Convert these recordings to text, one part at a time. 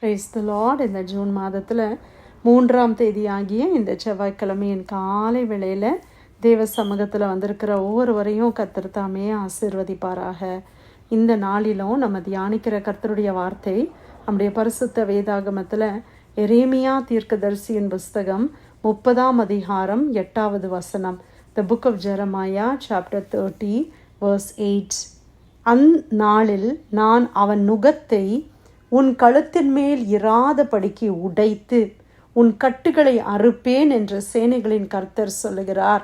Praise the Lord. இந்த June மாதத்தில் 3ஆம் தேதியாகிய இந்த செவ்வாய்க்கிழமையின் காலை வேளையில் தேவ சமூகத்தில் வந்திருக்கிற ஒவ்வொருவரையும் கர்த்தர் தாமே ஆசீர்வதிப்பாராக. இந்த நாளிலும் நம்ம தியானிக்கிற கர்த்தருடைய வார்த்தை நம்முடைய பரிசுத்த வேதாகமத்தில் எரேமியா தீர்க்கதரிசியின் புஸ்தகம் 30ஆம் அதிகாரம் 8வது வசனம். The book of Jeremiah chapter 30 verse 8. அந்நாளில் நான் அவன் நுகத்தை உன் கழுத்தின் மேல் இராதபடிக்கு உடைத்து உன் கட்டுகளை அறுப்பேன் என்று சேனைகளின் கர்த்தர் சொல்லுகிறார்.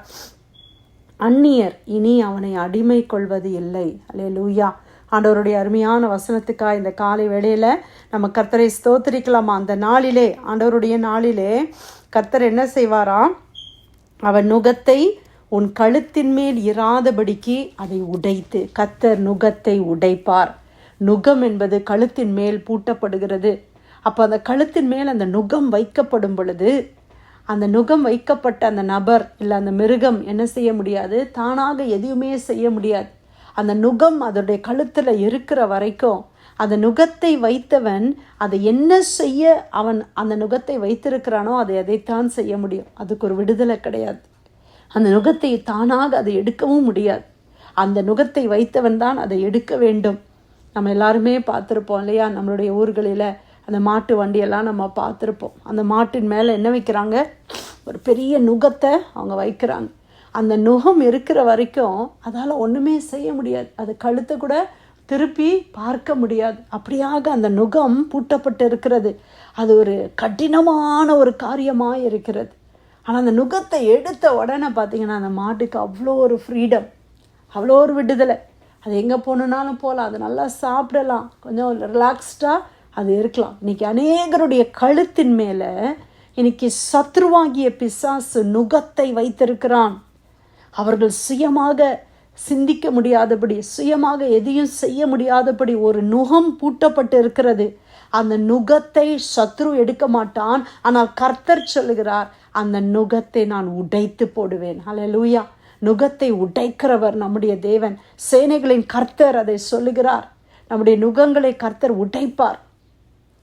அந்நியர் இனி அவனை அடிமை கொள்வது இல்லை. அல்லேலூயா. ஆண்டவருடைய அருமையான வசனத்துக்காக இந்த காலை வேளையில் நம்ம கர்த்தரை ஸ்தோத்திரிக்கலாமா. அந்த நாளிலே, ஆண்டவருடைய நாளிலே கர்த்தர் என்ன செய்வாராம்? அவன் நுகத்தை உன் கழுத்தின் மேல் இராதபடிக்கு அதை உடைத்து, கர்த்தர் நுகத்தை உடைப்பார். நுகம் என்பது கழுத்தின் மேல் பூட்டப்படுகிறது. அப்போ அந்த கழுத்தின் மேல் அந்த நுகம் வைக்கப்படும் பொழுது, அந்த நுகம் வைக்கப்பட்ட அந்த நபர் இல்லை அந்த மிருகம் என்ன செய்ய முடியாது? தானாக எதுவுமே செய்ய முடியாது. அந்த நுகம் அதோடைய கழுத்தில் இருக்கிற வரைக்கும் அந்த நுகத்தை வைத்தவன் அதை என்ன செய்ய அவன் அந்த நுகத்தை வைத்திருக்கிறானோ அதைத்தான் செய்ய முடியும். அதுக்கு ஒரு விடுதலை கிடையாது. அந்த நுகத்தை தானாக அதை எடுக்கவும் முடியாது. அந்த நுகத்தை வைத்தவன் தான் அதை எடுக்க வேண்டும். நம்ம எல்லாருமே பார்த்துருப்போம் இல்லையா? நம்மளுடைய ஊர்களில் அந்த மாட்டு வண்டியெல்லாம் நம்ம பார்த்துருப்போம். அந்த மாட்டின் மேலே என்ன வைக்கிறாங்க? ஒரு பெரிய நுகத்தை அவங்க வைக்கிறாங்க. அந்த நுகம் இருக்கிற வரைக்கும் அதால் ஒன்றுமே செய்ய முடியாது. அது கழுத்தை கூட திருப்பி பார்க்க முடியாது. அப்படியாக அந்த நுகம் பூட்டப்பட்டு இருக்கிறது. அது ஒரு கடினமான ஒரு காரியமாக இருக்கிறது. ஆனால் அந்த நுகத்தை எடுத்த உடனே பார்த்திங்கன்னா அந்த மாட்டுக்கு அவ்வளோ ஒரு ஃப்ரீடம், அவ்வளோ ஒரு விடுதலை. அது எங்கே போகணுன்னாலும் போகலாம், அது நல்லா சாப்பிடலாம், கொஞ்சம் ரிலாக்ஸ்டாக அது இருக்கலாம். இன்றைக்கி அநேகருடைய கழுத்தின் மேலே இன்றைக்கி சத்ருவாகிய பிசாசு நுகத்தை வைத்திருக்கிறான். அவர்கள் சுயமாக சிந்திக்க முடியாதபடி, சுயமாக எதையும் செய்ய முடியாதபடி ஒரு நுகம் பூட்டப்பட்டு இருக்கிறது. அந்த நுகத்தை சத்ரு எடுக்க மாட்டான். ஆனால் கர்த்தர் சொல்லுகிறார், அந்த நுகத்தை நான் உடைத்து போடுவேன். அல்லேலூயா. நுகத்தை உடைக்கிறவர் நம்முடைய தேவன், சேனைகளின் கர்த்தர் அதை சொல்லுகிறார். நம்முடைய நுகங்களை கர்த்தர் உடைப்பார்.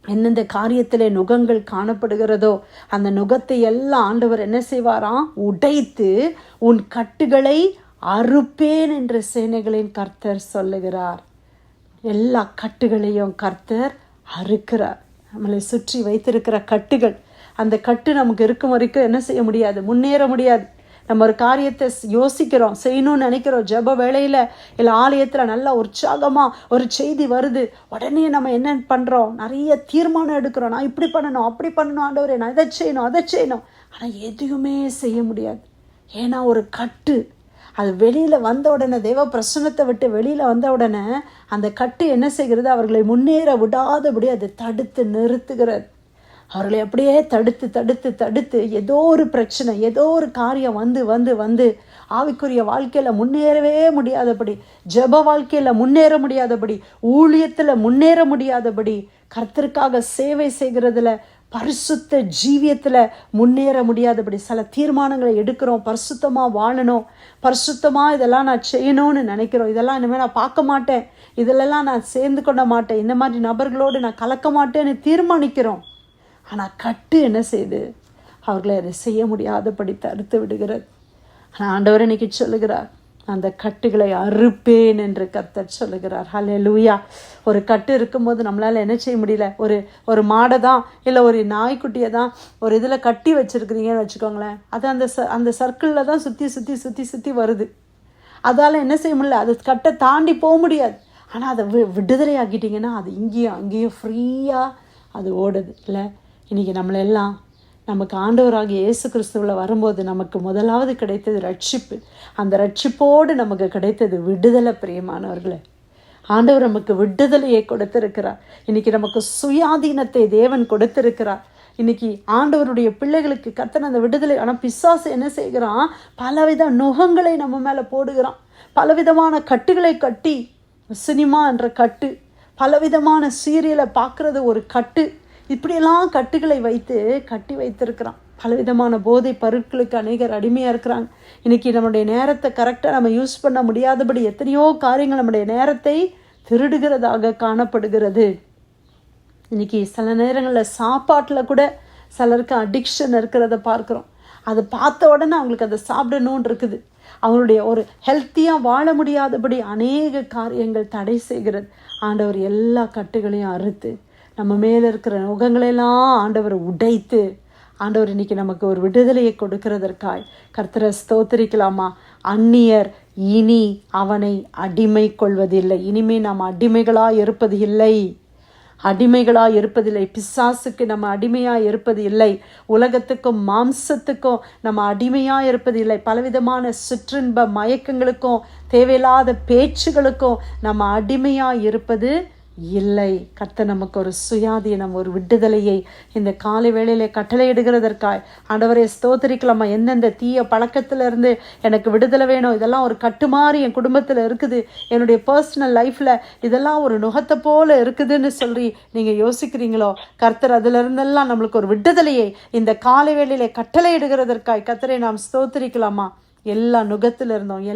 எந்தெந்த காரியத்திலே நுகங்கள் காணப்படுகிறதோ அந்த நுகத்தை எல்லாம் ஆண்டவர் என்ன செய்வாராம்? உடைத்து உன் கட்டுகளை அறுப்பேன் என்று சேனைகளின் கர்த்தர் சொல்லுகிறார். எல்லா கட்டுகளையும் கர்த்தர் அறுக்கிறார். நம்மளை சுற்றி வைத்திருக்கிற கட்டுகள், அந்த கட்டு நமக்கு இருக்கும் வரைக்கும் என்ன செய்ய முடியாது? முன்னேற முடியாது. நம்ம ஒரு காரியத்தை யோசிக்கிறோம், செய்யணும்னு நினைக்கிறோம், ஜெப வேளையில் இல்லை ஆலயத்தில் நல்லா உற்சாகமாக ஒரு செய்தி வருது, உடனே நம்ம என்ன பண்ணுறோம்? நிறைய தீர்மானம் எடுக்கிறோம். நான் இப்படி பண்ணணும், அப்படி பண்ணணும், ஆண்டவரே நான் இதை செய்யணும், அதை செய்யணும். ஆனால் எதுவுமே செய்ய முடியாது. ஏன்னா ஒரு கட்டு அது வெளியில் வந்த உடனே, தேவ பிரசன்னத்தை விட்டு வெளியில் வந்த உடனே அந்த கட்டு என்ன செய்கிறது? அவர்களை முன்னேற விடாதபடி அது தடுத்து நிறுத்துகிறது. அவர்களை அப்படியே தடுத்து தடுத்து தடுத்து ஏதோ ஒரு பிரச்சனை, ஏதோ ஒரு காரியம் வந்து வந்து வந்து ஆவிக்குரிய வாழ்க்கையில் முன்னேறவே முடியாதபடி, ஜெப வாழ்க்கையில் முன்னேற முடியாதபடி, ஊழியத்தில் முன்னேற முடியாதபடி, கர்த்தருக்காக சேவை செய்கிறதுல, பரிசுத்த ஜீவியத்தில் முன்னேற முடியாதபடி சில தீர்மானங்களை எடுக்கிறோம். பரிசுத்தமாக வாழணும், பரிசுத்தமாக இதெல்லாம் நான் செய்யணும்னு நினைக்கிறோம். இதெல்லாம் இனிமேல் நான் பார்க்க மாட்டேன், இதிலெல்லாம் நான் சேர்ந்து கொள்ள மாட்டேன், இந்த மாதிரி நபர்களோடு நான் கலக்க மாட்டேன்னு தீர்மானிக்கிறோம். ஆனால் கட்டு என்ன செய்யுது? அவர்களை அதை செய்ய முடியாதபடி தடுத்து விடுகிறது. ஆனால் ஆண்டவர் இன்னைக்கு சொல்லுகிறார், அந்த கட்டுகளை அறுப்பேன் என்று கர்த்தர் சொல்லுகிறார். ஹல்லேலூயா. ஒரு கட்டு இருக்கும்போது நம்மளால் என்ன செய்ய முடியல? ஒரு மாடை தான் இல்லை ஒரு நாய்க்குட்டியை தான் ஒரு இதில் கட்டி வச்சுருக்கிறீங்கன்னு வச்சுக்கோங்களேன். அது அந்த சர்க்கிளில் தான் சுற்றி சுற்றி சுற்றி சுற்றி வருது. அதால் என்ன செய்ய முடியல? அது கட்டை தாண்டி போக முடியாது. ஆனால் அதை விடுதலை ஆக்கிட்டிங்கன்னா அது இங்கேயும் அங்கேயும் ஃப்ரீயாக அது ஓடுது இல்லை? இன்றைக்கி நம்மளெல்லாம் நமக்கு ஆண்டவராகிய இயேசு கிறிஸ்துவில் வரும்போது நமக்கு முதலாவது கிடைத்தது ரட்சிப்பு. அந்த ரட்சிப்போடு நமக்கு கிடைத்தது விடுதலை. பிரியமானவர்களே, ஆண்டவர் நமக்கு விடுதலையை கொடுத்திருக்கிறார். இன்றைக்கி நமக்கு சுயாதீனத்தை தேவன் கொடுத்திருக்கிறார். இன்றைக்கி ஆண்டவருடைய பிள்ளைகளுக்கு கர்த்தர் அந்த விடுதலை. ஆனால் பிசாசு என்ன செய்கிறான்? பலவித நுகங்களை நம்ம மேலே போடுகிறான். பலவிதமான கட்டுகளை கட்டி, சினிமா என்ற கட்டு, பலவிதமான சீரியலை பார்க்குறது ஒரு கட்டு, இப்படியெல்லாம் கட்டுகளை கட்டி வைத்திருக்கிறான். பலவிதமான போதை பொருட்களுக்கு அநேகர் அடிமையாக இருக்கிறாங்க. இன்றைக்கி நம்முடைய நேரத்தை கரெக்டாக நம்ம யூஸ் பண்ண முடியாதபடி எத்தனையோ காரியங்கள் நம்முடைய நேரத்தை திருடுகிறதாக காணப்படுகிறது. இன்றைக்கி சில நேரங்களில் சாப்பாட்டில் கூட சிலருக்கு அடிக்ஷன் இருக்கிறத பார்க்குறோம். அதை பார்த்த உடனே அவங்களுக்கு அதை சாப்பிடணுன்னு இருக்குது. அவங்களுடைய ஒரு ஹெல்த்தியாக வாழ முடியாதபடி அநேக காரியங்கள் தடை செய்கிறது. ஆண்டவர் எல்லா கட்டுகளையும் அறுத்து நம்ம மேலே இருக்கிற நுகங்களெல்லாம் ஆண்டவர் உடைத்து ஆண்டவர் இன்றைக்கி நமக்கு ஒரு விடுதலையை கொடுக்கிறதற்காய் கர்த்தரை ஸ்தோத்திரிக்கலாமா? அந்நியர் இனி அவனை அடிமை கொள்வதில்லை. இனிமேல் நாம் அடிமைகளாக இருப்பது இல்லை. அடிமைகளாக இருப்பதில்லை. பிசாசுக்கு நம்ம அடிமையாக இருப்பது இல்லை. உலகத்துக்கும் மாம்சத்துக்கும் நம்ம அடிமையாக இருப்பது இல்லை. பலவிதமான சிற்றின்ப மயக்கங்களுக்கும் தேவையில்லாத பேச்சுகளுக்கும் நம்ம அடிமையாக இருப்பது இல்லை. கர்த்தர் நமக்கு ஒரு சுயாதீனம், ஒரு விடுதலையை இந்த காலை வேளையில் கட்டளையிடுகிறதற்காய் ஆண்டவரே ஸ்தோத்திரிக்கலாமா? எந்தெந்த தீய பழக்கத்திலிருந்து எனக்கு விடுதலை வேணும், இதெல்லாம் ஒரு கட்டுமாறி என் குடும்பத்தில் இருக்குது, என்னுடைய பர்சனல் லைஃப்பில் இதெல்லாம் ஒரு நுகத்தை போல இருக்குதுன்னு சொல்லி நீங்கள் யோசிக்கிறீங்களோ, கர்த்தர் அதிலிருந்தெல்லாம் நம்மளுக்கு ஒரு விடுதலையை இந்த காலை வேளையில் கட்டளையிடுகிறதற்காய் கர்த்தரை நாம் ஸ்தோத்திரிக்கலாமா? எல்லா நுகத்தில் இருந்தோம்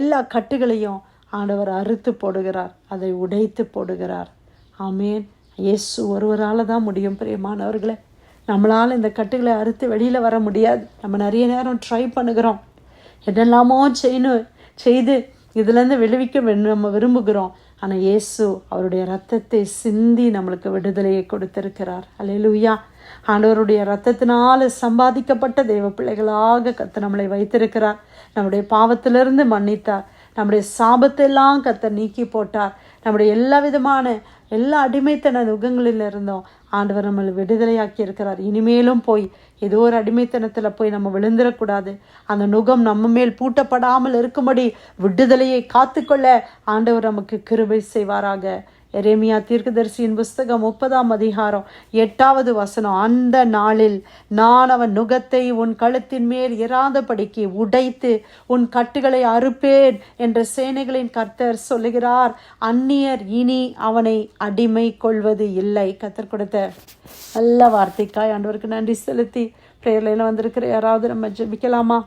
எல்லா கட்டுகளையும் ஆண்டவர் அறுத்து போடுகிறார், அதை உடைத்து போடுகிறார். ஆமேன். இயேசு ஒருவரால் தான் முடியும். பிரியமானவர்களே, நம்மளால் இந்த கட்டுகளை அறுத்து வெளியில் வர முடியாது. நம்ம நிறைய நேரம் ட்ரை பண்ணுகிறோம், என்னெல்லாமோ செய்து இதுலேருந்து விடுவிக்க நம்ம விரும்புகிறோம். ஆனால் இயேசு அவருடைய இரத்தத்தை சிந்தி நம்மளுக்கு விடுதலையை கொடுத்திருக்கிறார். அல்லேலூயா. ஆண்டவருடைய இரத்தத்தினால சம்பாதிக்கப்பட்ட தெய்வ பிள்ளைகளாக கர்த்தர் நம்மளை வைத்திருக்கிறார். நம்முடைய பாவத்திலிருந்து மன்னித்தார். நம்முடைய சாபத்தெல்லாம் கர்த்தர் நீக்கி போட்டார். நம்முடைய எல்லா அடிமைத்தன நுகங்களில் இருந்தோம் ஆண்டவர் நம்மளை விடுதலையாக்கி இருக்கிறார். இனிமேலும் போய் ஏதோ ஒரு அடிமைத்தனத்தில் போய் நம்ம விழுந்துடக்கூடாது. அந்த நுகம் நம்ம மேல் பூட்டப்படாமல் இருக்கும்படி விடுதலையை காத்துக்கொள்ள ஆண்டவர் நமக்கு கிருபை செய்வாராக. எரேமியா தீர்க்கதரிசியின் புஸ்தகம் 30ஆம் அதிகாரம் 8வது வசனம். அந்த நாளில் நான் அவன் நுகத்தை உன் கழுத்தின் மேல் இராதபடிக்கு உடைத்து உன் கட்டுகளை அறுப்பேன் என்ற சேனைகளின் கர்த்தர் சொல்லுகிறார். அந்நியர் இனி அவனை அடிமை கொள்வது இல்லை. கர்த்தர் கொடுத்த நல்ல வார்த்தைக்காய் ஆண்டவருக்கு நன்றி செலுத்தி பிரேயர்ல வந்திருக்கிற யாராவது நம்ம ஜெபிக்கலாமா?